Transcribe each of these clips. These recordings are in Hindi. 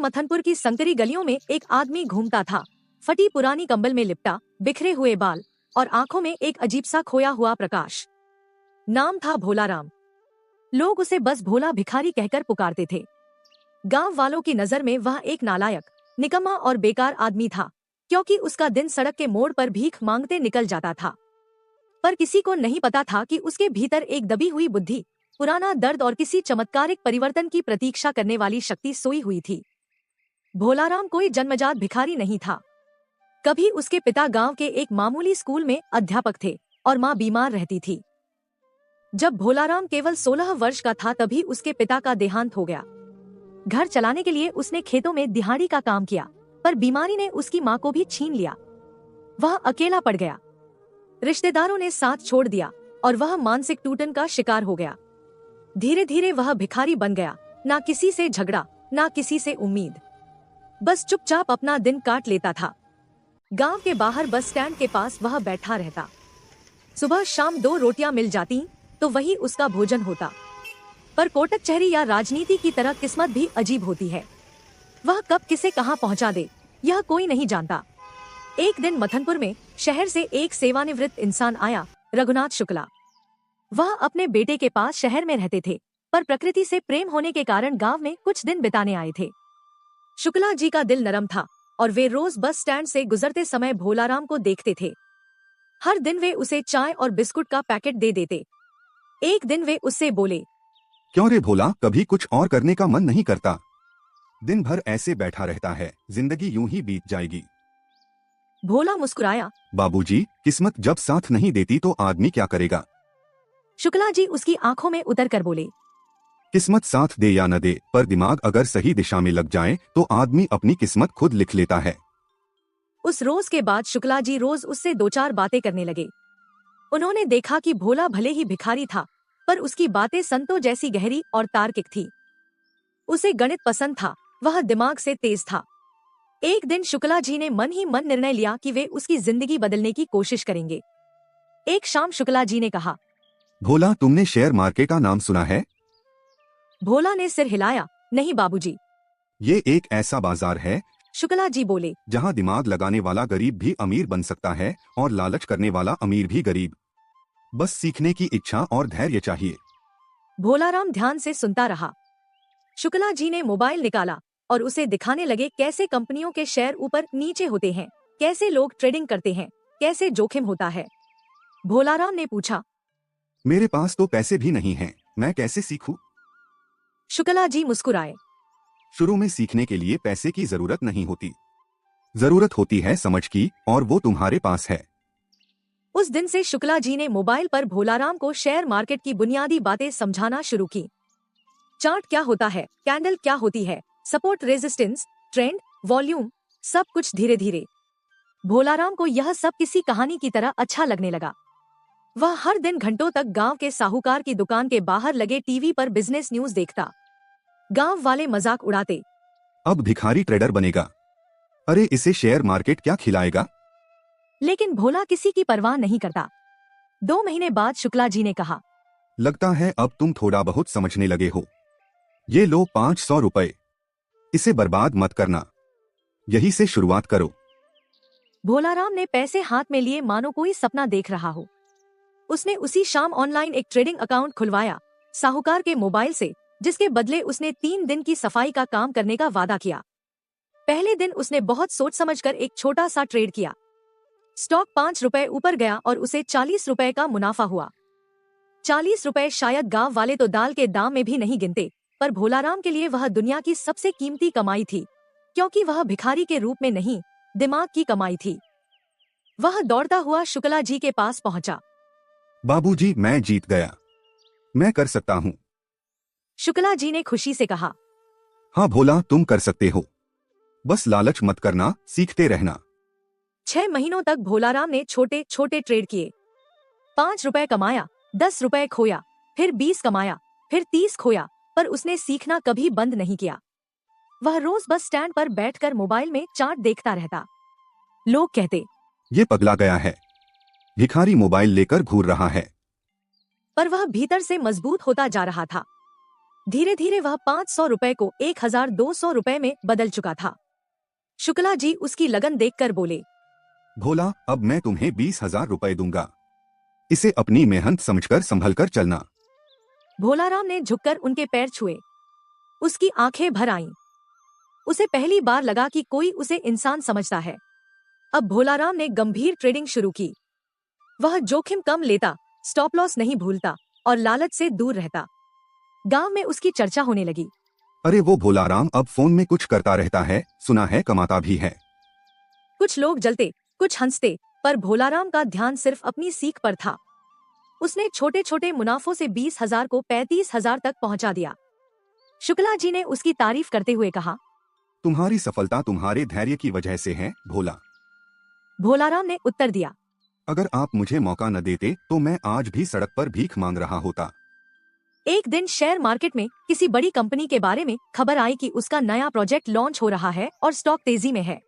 मथनपुर की संकरी गलियों में एक आदमी घूमता था। फटी पुरानी कंबल में लिपटा, बिखरे हुए बाल और आंखों में एक अजीब सा खोया हुआ प्रकाश। नाम था भोलाराम। लोग उसे बस भोला भिखारी कहकर पुकारते थे। गांव वालों की नजर में वह एक नालायक, निकम्मा और बेकार आदमी था, क्योंकि उसका दिन सड़क के मोड़ पर भीख मांगते निकल जाता था। पर किसी को नहीं पता था कि उसके भीतर एक दबी हुई बुद्धि, पुराना दर्द और किसी चमत्कारिक परिवर्तन की प्रतीक्षा करने वाली शक्ति सोई हुई थी। भोलाराम कोई जन्मजात भिखारी नहीं था। कभी उसके पिता गांव के एक मामूली स्कूल में अध्यापक थे और मां बीमार रहती थी। जब भोलाराम केवल 16 वर्ष का था तभी उसके पिता का देहांत हो गया। घर चलाने के लिए उसने खेतों में दिहाड़ी का काम किया, पर बीमारी ने उसकी मां को भी छीन लिया। वह अकेला पड़ गया। रिश्तेदारों ने साथ छोड़ दिया और वह मानसिक टूटन का शिकार हो गया। धीरे धीरे वह भिखारी बन गया, ना किसी से झगड़ा, ना किसी से उम्मीद। बस चुपचाप अपना दिन काट लेता था। गांव के बाहर बस स्टैंड के पास वह बैठा रहता। सुबह शाम 2 रोटियां मिल जाती तो वही उसका भोजन होता। पर कोटक कचहरी या राजनीति की तरह किस्मत भी अजीब होती है। वह कब किसे कहां पहुंचा दे, यह कोई नहीं जानता। एक दिन मथनपुर में शहर से एक सेवानिवृत्त इंसान आया, रघुनाथ शुक्ला। वह अपने बेटे के पास शहर में रहते थे, पर प्रकृति से प्रेम होने के कारण गांव में कुछ दिन बिताने आए थे। शुक्ला जी का दिल नरम था और वे रोज बस स्टैंड से गुजरते समय भोलाराम को देखते थे। हर दिन वे उसे चाय और बिस्कुट का पैकेट दे देते। एक दिन वे उससे बोले, क्यों रे भोला, कभी कुछ और करने का मन नहीं करता? दिन भर ऐसे बैठा रहता है, जिंदगी यूं ही बीत जाएगी। भोला मुस्कुराया। बाबूजी, किस्मत जब साथ नहीं देती तो आदमी क्या करेगा? शुक्ला जी उसकी आंखों में उतर कर बोले, किस्मत साथ दे या न दे, पर दिमाग अगर सही दिशा में लग जाए तो आदमी अपनी किस्मत खुद लिख लेता है। उस रोज के बाद शुक्ला जी रोज उससे 2-4 बातें करने लगे। उन्होंने देखा कि भोला भले ही भिखारी था, पर उसकी बातें संतों जैसी गहरी और तार्किक थी। उसे गणित पसंद था, वह दिमाग से तेज था। एक दिन शुक्ला जी ने मन ही मन निर्णय लिया कि वे उसकी जिंदगी बदलने की कोशिश करेंगे। एक शाम शुक्ला जी ने कहा, भोला, तुमने शेयर मार्केट का नाम सुना है? भोला ने सिर हिलाया, नहीं बाबूजी। ये एक ऐसा बाजार है, शुक्ला जी बोले, जहां दिमाग लगाने वाला गरीब भी अमीर बन सकता है और लालच करने वाला अमीर भी गरीब। बस सीखने की इच्छा और धैर्य चाहिए। भोलाराम ध्यान से सुनता रहा। शुक्ला जी ने मोबाइल निकाला और उसे दिखाने लगे कैसे कंपनियों के शेयर ऊपर नीचे होते हैं, कैसे लोग ट्रेडिंग करते हैं, कैसे जोखिम होता है। भोलाराम ने पूछा, मेरे पास तो पैसे भी नहीं हैं, मैं कैसे सीखूं? शुक्ला जी मुस्कुराए। शुरू में सीखने के लिए पैसे की जरूरत नहीं होती, जरूरत होती है समझ की, और वो तुम्हारे पास है। उस दिन से शुक्ला जी ने मोबाइल पर भोलाराम को शेयर मार्केट की बुनियादी बातें समझाना शुरू की। चार्ट क्या होता है, कैंडल क्या होती है, सपोर्ट रेजिस्टेंस, ट्रेंड, वॉल्यूम, सब कुछ धीरे धीरे। भोलाराम को यह सब किसी कहानी की तरह अच्छा लगने लगा। वह हर दिन घंटों तक गांव के साहूकार की दुकान के बाहर लगे टीवी पर बिजनेस न्यूज देखता। गांव वाले मजाक उड़ाते, अब भिखारी ट्रेडर बनेगा, अरे इसे शेयर मार्केट क्या खिलाएगा। लेकिन भोला किसी की परवाह नहीं करता। 2 महीने बाद शुक्ला जी ने कहा, लगता है अब तुम थोड़ा बहुत समझने लगे हो। ये लो 500 रुपए, इसे बर्बाद मत करना, यही से शुरुआत करो। भोलाराम ने पैसे हाथ में लिए मानो कोई सपना देख रहा हो। उसने उसी शाम ऑनलाइन एक ट्रेडिंग अकाउंट खुलवाया, साहूकार के मोबाइल से, जिसके बदले उसने 3 दिन की सफाई का काम करने का वादा किया। पहले दिन उसने बहुत सोच समझकर एक छोटा सा ट्रेड किया। स्टॉक 5 रुपए ऊपर गया और उसे 40 रुपए का मुनाफा हुआ। 40 रुपए शायद गांव वाले तो दाल के दाम में भी नहीं गिनते, पर भोलाराम के लिए वह दुनिया की सबसे कीमती कमाई थी, क्योंकि वह भिखारी के रूप में नहीं, दिमाग की कमाई थी। वह दौड़ता हुआ शुक्ला जी के पास पहुंचा। बाबूजी, मैं जीत गया, मैं कर सकता हूँ। शुक्ला जी ने खुशी से कहा, हाँ भोला, तुम कर सकते हो, बस लालच मत करना, सीखते रहना। 6 महीनों तक भोलाराम ने छोटे छोटे ट्रेड किए। 5 रुपए कमाया, 10 रुपए खोया, फिर 20 कमाया, फिर 30 खोया, पर उसने सीखना कभी बंद नहीं किया। वह रोज बस स्टैंड पर बैठकर मोबाइल में चार्ट देखता रहता। लोग कहते, ये पगला गया है, भिखारी मोबाइल लेकर घूर रहा है। पर वह भीतर से मजबूत होता जा रहा था। धीरे धीरे वह 500 रुपए को 1200 रुपए में बदल चुका था। शुक्ला जी उसकी लगन देखकर बोले, भोला, अब मैं तुम्हें 20,000 रुपए दूंगा। इसे अपनी मेहनत समझकर संभलकर चलना। भोलाराम ने झुककर उनके पैर छुए। उसकी आंखें भर आईं। उसे पहली बार लगा कि कोई उसे इंसान समझता है। अब भोलाराम ने गंभीर ट्रेडिंग शुरू की। वह जोखिम कम लेता, स्टॉप लॉस नहीं भूलता और लालच से दूर रहता। गांव में उसकी चर्चा होने लगी। अरे वो भोलाराम अब फोन में कुछ करता रहता है, सुना है कमाता भी है। कुछ लोग जलते, कुछ हंसते, पर भोलाराम का ध्यान सिर्फ अपनी सीख पर था। उसने छोटे छोटे मुनाफों से 20,000 को 35,000 तक पहुंचा दिया। शुक्ला जी ने उसकी तारीफ करते हुए कहा, तुम्हारी सफलता तुम्हारे धैर्य की वजह से है, भोला। भोलाराम ने उत्तर दिया, अगर आप मुझे मौका न देते तो मैं आज भी सड़क पर भीख मांग रहा होता। एक दिन शेयर मार्केट में किसी बड़ी कंपनी के बारे में खबर आई कि उसका नया प्रोजेक्ट लॉन्च हो रहा है और स्टॉक तेजी में है।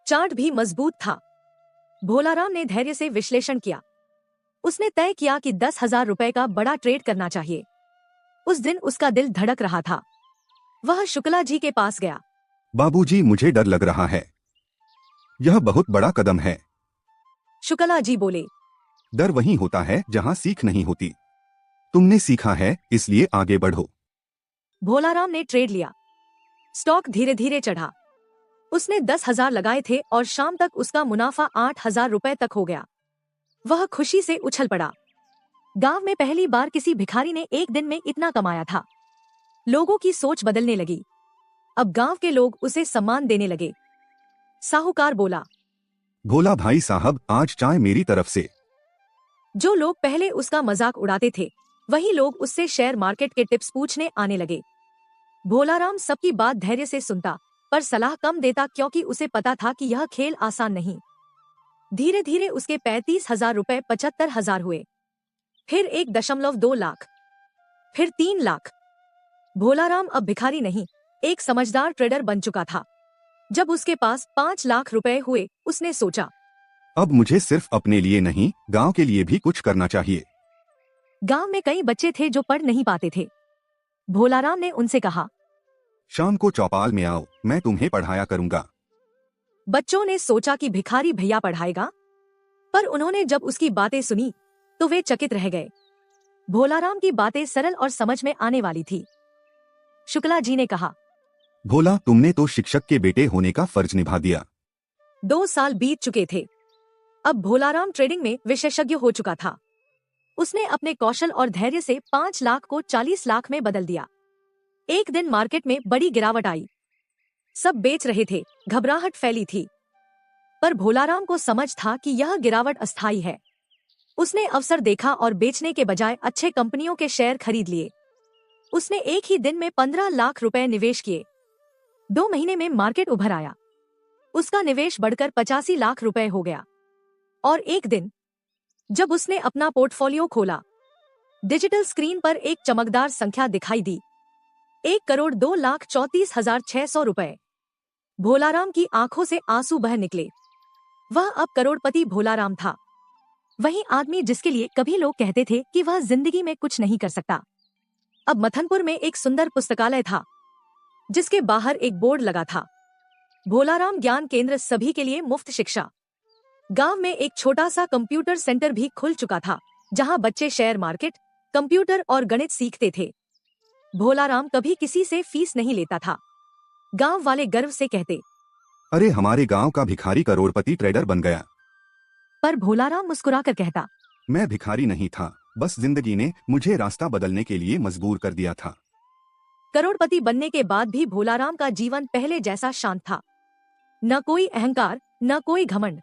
चार्ट भी मजबूत था। भोलाराम ने धैर्य से विश्लेषण किया। उसने तय किया कि 10,000 रुपए का बड़ा ट्रेड करना चाहिए। उस दिन उसका दिल धड़क रहा था। वह शुक्ला जी के पास गया। बाबूजी, मुझे डर लग रहा है। यह बहुत बड़ा कदम है। शुक्ला जी बोले, डर वहीं होता है जहां सीख नहीं होती। तुमने सीखा है, इसलिए आगे बढ़ो। भोलाराम ने ट्रेड लिया। स्टॉक धीरे धीरे चढ़ा। उसने 10,000 लगाए थे और शाम तक उसका मुनाफा 8,000 रुपए तक हो गया। वह खुशी से उछल पड़ा। गांव में पहली बार किसी भिखारी ने एक दिन में इतना कमाया था। लोगों की सोच बदलने लगी। अब गांव के लोग उसे सम्मान देने लगे। साहूकार बोला, भोला भाई साहब, आज चाय मेरी तरफ से। जो लोग पहले उसका मजाक उड़ाते थे वही लोग उससे शेयर मार्केट के टिप्स पूछने आने लगे। भोलाराम सबकी बात धैर्य से सुनता, पर सलाह कम देता क्योंकि उसे पता था कि यह खेल आसान नहीं। धीरे धीरे उसके 35,000 रुपए 75,000 हुए, फिर 1.2 लाख, फिर 3 लाख। भोलाराम अब भिखारी नहीं, एक समझदार ट्रेडर बन चुका था। जब उसके पास 5 लाख रुपए हुए, उसने सोचा, अब मुझे सिर्फ अपने लिए नहीं, गांव के लिए भी कुछ करना चाहिए। गांव में कई बच्चे थे जो पढ़ नहीं पाते थे। भोलाराम ने उनसे कहा, शाम को चौपाल में आओ, मैं तुम्हें पढ़ाया करूंगा। बच्चों ने सोचा कि भिखारी भैया पढ़ाएगा, पर उन्होंने जब उसकी बातें सुनी तो वे चकित रह गए। भोलाराम की बातें सरल और समझ में आने वाली थी। शुक्ला जी ने कहा, भोला, तुमने तो शिक्षक के बेटे होने का फर्ज निभा दिया। 2 साल बीत चुके थे। अब भोलाराम ट्रेडिंग में विशेषज्ञ हो चुका था। उसने अपने कौशल और धैर्य से 5 लाख को 40 लाख में बदल दिया। एक दिन मार्केट में बड़ी गिरावट आई। सब बेच रहे थे, घबराहट फैली थी। पर भोलाराम को समझ था कि यह गिरावट अस्थायी है। उसने अवसर देखा और बेचने के बजाय अच्छे कंपनियों के शेयर खरीद लिए। उसने एक ही दिन में 15 लाख रुपए निवेश किए। 2 महीने में मार्केट उभर आया। उसका निवेश बढ़कर 85 लाख रुपए हो गया। और एक दिन जब उसने अपना पोर्टफोलियो खोला, डिजिटल स्क्रीन पर एक चमकदार संख्या दिखाई दी, 1,02,34,600 रुपए। भोलाराम की आंखों से आंसू बह निकले। वह अब करोड़पति भोलाराम था। वही आदमी जिसके लिए कभी लोग कहते थे कि वह जिंदगी में कुछ नहीं कर सकता। अब मथनपुर में एक सुंदर पुस्तकालय था, जिसके बाहर एक बोर्ड लगा था, भोलाराम ज्ञान केंद्र, सभी के लिए मुफ्त शिक्षा। गांव में एक छोटा सा कंप्यूटर सेंटर भी खुल चुका था, जहां बच्चे शेयर मार्केट, कंप्यूटर और गणित सीखते थे। भोलाराम कभी किसी से फीस नहीं लेता था। गांव वाले गर्व से कहते, अरे हमारे गांव का भिखारी करोड़पति ट्रेडर बन गया। पर भोलाराम मुस्कुराकर कहता, मैं भिखारी नहीं था, बस जिंदगी ने मुझे रास्ता बदलने के लिए मजबूर कर दिया था। करोड़पति बनने के बाद भी भोलाराम का जीवन पहले जैसा शांत था। न कोई अहंकार, न कोई घमंड,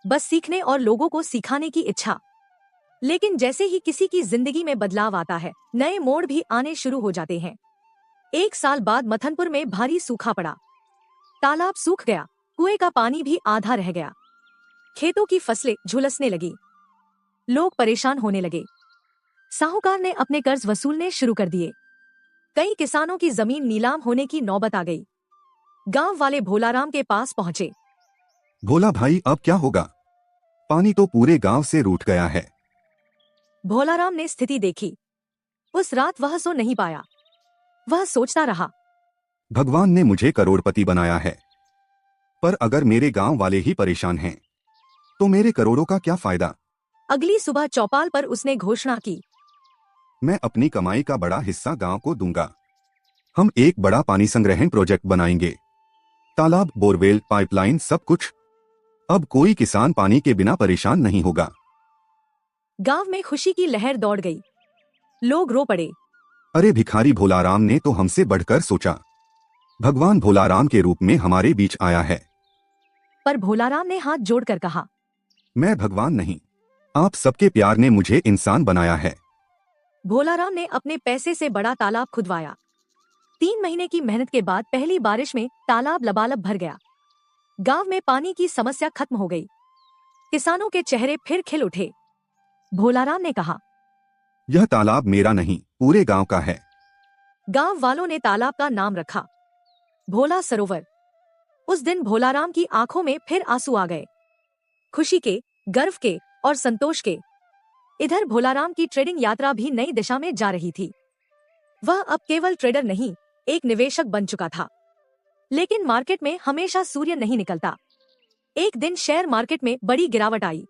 बस सीखने और लोगों को सिखाने की इच्छा। लेकिन जैसे ही किसी की जिंदगी में बदलाव आता है, नए मोड़ भी आने शुरू हो जाते हैं। 1 साल बाद मथनपुर में भारी सूखा पड़ा। तालाब सूख गया, कुएं का पानी भी आधा रह गया। खेतों की फसलें झुलसने लगी। लोग परेशान होने लगे। साहूकार ने अपने कर्ज वसूलने शुरू कर दिए। कई किसानों की जमीन नीलाम होने की नौबत आ गई। गांव वाले भोलाराम के पास पहुंचे। भोला भाई, अब क्या होगा? पानी तो पूरे गांव से रूठ गया है। भोलाराम ने स्थिति देखी। उस रात वह सो नहीं पाया। वह सोचता रहा। भगवान ने मुझे करोड़पति बनाया है, पर अगर मेरे गांव वाले ही परेशान हैं, तो मेरे करोड़ों का क्या फायदा। अगली सुबह चौपाल पर उसने घोषणा की। मैं अपनी कमाई का बड़ा हिस्सा गांव को दूंगा। हम एक बड़ा पानी संग्रहण प्रोजेक्ट बनाएंगे, तालाब, बोरवेल, पाइपलाइन, सब कुछ। अब कोई किसान पानी के बिना परेशान नहीं होगा। गांव में खुशी की लहर दौड़ गई। लोग रो पड़े। अरे भिखारी भोलाराम ने तो हमसे बढ़कर सोचा। भगवान भोलाराम के रूप में हमारे बीच आया है। पर भोलाराम ने हाथ जोड़कर कहा, मैं भगवान नहीं, आप सबके प्यार ने मुझे इंसान बनाया है। भोलाराम ने अपने पैसे से बड़ा तालाब खुदवाया। 3 महीने की मेहनत के बाद पहली बारिश में तालाब लबालब भर गया। गांव में पानी की समस्या खत्म हो गई। किसानों के चेहरे फिर खिल उठे। भोलाराम ने कहा, यह तालाब मेरा नहीं, पूरे गांव का है। गांव वालों ने तालाब का नाम रखा भोला सरोवर। उस दिन भोलाराम की आंखों में फिर आंसू आ गए, खुशी के, गर्व के और संतोष के। इधर भोलाराम की ट्रेडिंग यात्रा भी नई दिशा में जा रही थी। वह अब केवल ट्रेडर नहीं, एक निवेशक बन चुका था। लेकिन मार्केट में हमेशा सूर्य नहीं निकलता। एक दिन शेयर मार्केट में बड़ी गिरावट आई।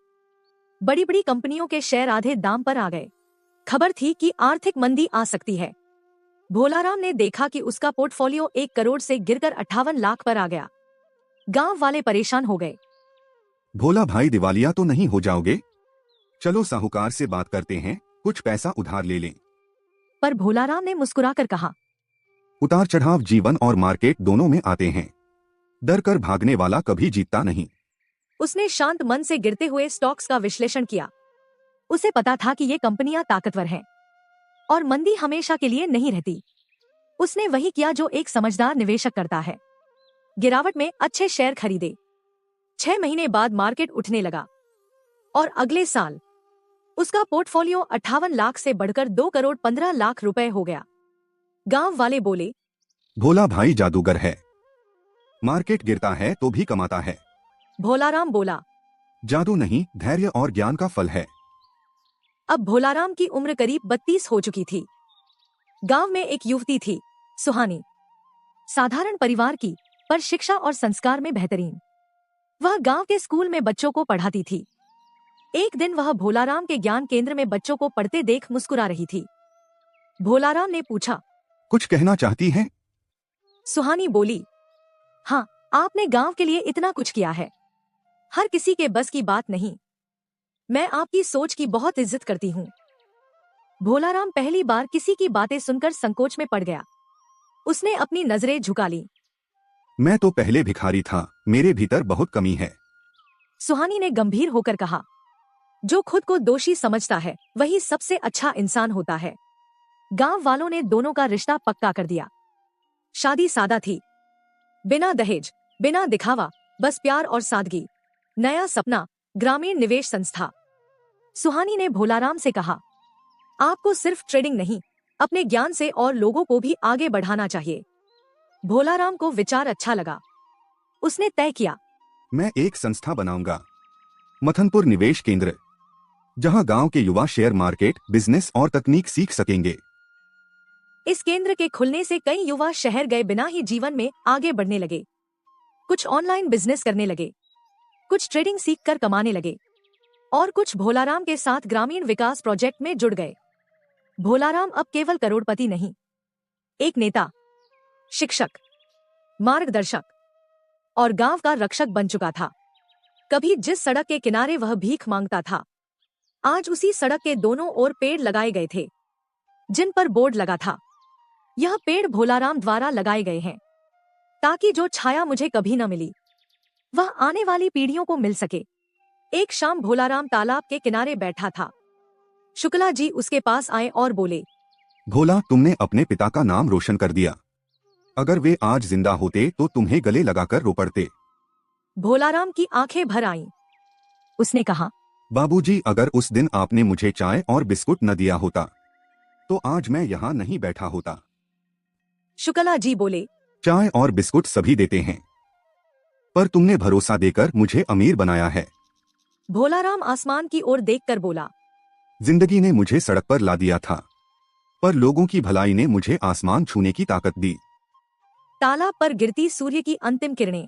बड़ी बड़ी कंपनियों के शेयर आधे दाम पर आ गए। खबर थी कि आर्थिक मंदी आ सकती है। भोलाराम ने देखा कि उसका पोर्टफोलियो 1 करोड़ से गिरकर 58 लाख पर आ गया। गांव वाले परेशान हो गए। भोला भाई, दिवालिया तो नहीं हो जाओगे? चलो साहूकार से बात करते हैं, कुछ पैसा उधार ले लें। पर भोलाराम ने मुस्कुराकर कहा, उतार चढ़ाव जीवन और मार्केट दोनों में आते हैं। डर कर भागने वाला कभी जीतता नहीं। उसने शांत मन से गिरते हुए स्टॉक्स का विश्लेषण किया। उसे पता था कि ये कंपनियां ताकतवर हैं और मंदी हमेशा के लिए नहीं रहती। उसने वही किया जो एक समझदार निवेशक करता है। गिरावट में अच्छे शेयर खरीदे। 6 महीने बाद मार्केट उठने लगा और अगले साल उसका पोर्टफोलियो 58 लाख से बढ़कर 2 करोड़ 15 लाख रुपए हो गया। गांव वाले बोले, भोला भाई जादूगर है, मार्केट गिरता है तो भी कमाता है। भोलाराम बोला, जादू नहीं, धैर्य और ज्ञान का फल है। अब भोलाराम की उम्र करीब 32 हो चुकी थी। गांव में एक युवती थी, सुहानी। साधारण परिवार की, पर शिक्षा और संस्कार में बेहतरीन। वह गांव के स्कूल में बच्चों को पढ़ाती थी। एक दिन वह भोलाराम के ज्ञान केंद्र में बच्चों को पढ़ते देख मुस्कुरा रही थी। भोलाराम ने पूछा, कुछ कहना चाहती हैं? सुहानी बोली, हाँ, आपने गांव के लिए इतना कुछ किया है। हर किसी के बस की बात नहीं। मैं आपकी सोच की बहुत इज्जत करती हूँ। भोलाराम पहली बार किसी की बातें सुनकर संकोच में पड़ गया। उसने अपनी नजरें झुका ली। मैं तो पहले भिखारी था, मेरे भीतर बहुत कमी है। सुहानी ने गंभीर होकर कहा, जो खुद को दोषी समझता है वही सबसे अच्छा इंसान होता है। गांव वालों ने दोनों का रिश्ता पक्का कर दिया। शादी सादा थी, बिना दहेज, बिना दिखावा, बस प्यार और सादगी। नया सपना, ग्रामीण निवेश संस्था। सुहानी ने भोलाराम से कहा, आपको सिर्फ ट्रेडिंग नहीं, अपने ज्ञान से और लोगों को भी आगे बढ़ाना चाहिए। भोलाराम को विचार अच्छा लगा। उसने तय किया, मैं एक संस्था बनाऊंगा, मथनपुर निवेश केंद्र, जहां गांव के युवा शेयर मार्केट, बिजनेस और तकनीक सीख सकेंगे। इस केंद्र के खुलने से कई युवा शहर गए बिना ही जीवन में आगे बढ़ने लगे। कुछ ऑनलाइन बिजनेस करने लगे, कुछ ट्रेडिंग सीखकर कमाने लगे और कुछ भोलाराम के साथ ग्रामीण विकास प्रोजेक्ट में जुड़ गए। भोलाराम अब केवल करोड़पति नहीं, एक नेता, शिक्षक, मार्गदर्शक और गांव का रक्षक बन चुका था। कभी जिस सड़क के किनारे वह भीख मांगता था, आज उसी सड़क के दोनों ओर पेड़ लगाए गए थे, जिन पर बोर्ड लगा था, यह पेड़ भोलाराम द्वारा लगाए गए हैं ताकि जो छाया मुझे कभी न मिली वह आने वाली पीढ़ियों को मिल सके। एक शाम भोलाराम तालाब के किनारे बैठा था। शुक्ला जी उसके पास आए और बोले, भोला, तुमने अपने पिता का नाम रोशन कर दिया। अगर वे आज जिंदा होते तो तुम्हें गले लगाकर रो पड़ते। भोलाराम की आंखें भर आईं। उसने कहा, बाबूजी, अगर उस दिन आपने मुझे चाय और बिस्कुट न दिया होता तो आज मैं यहाँ नहीं बैठा होता। शुक्ला जी बोले, चाय और बिस्कुट सभी देते हैं, पर तुमने भरोसा देकर मुझे अमीर बनाया है। भोलाराम आसमान की ओर देखकर बोला, जिंदगी ने मुझे सड़क पर ला दिया था, पर लोगों की भलाई ने मुझे आसमान छूने की ताकत दी। तालाब पर गिरती सूर्य की अंतिम किरणें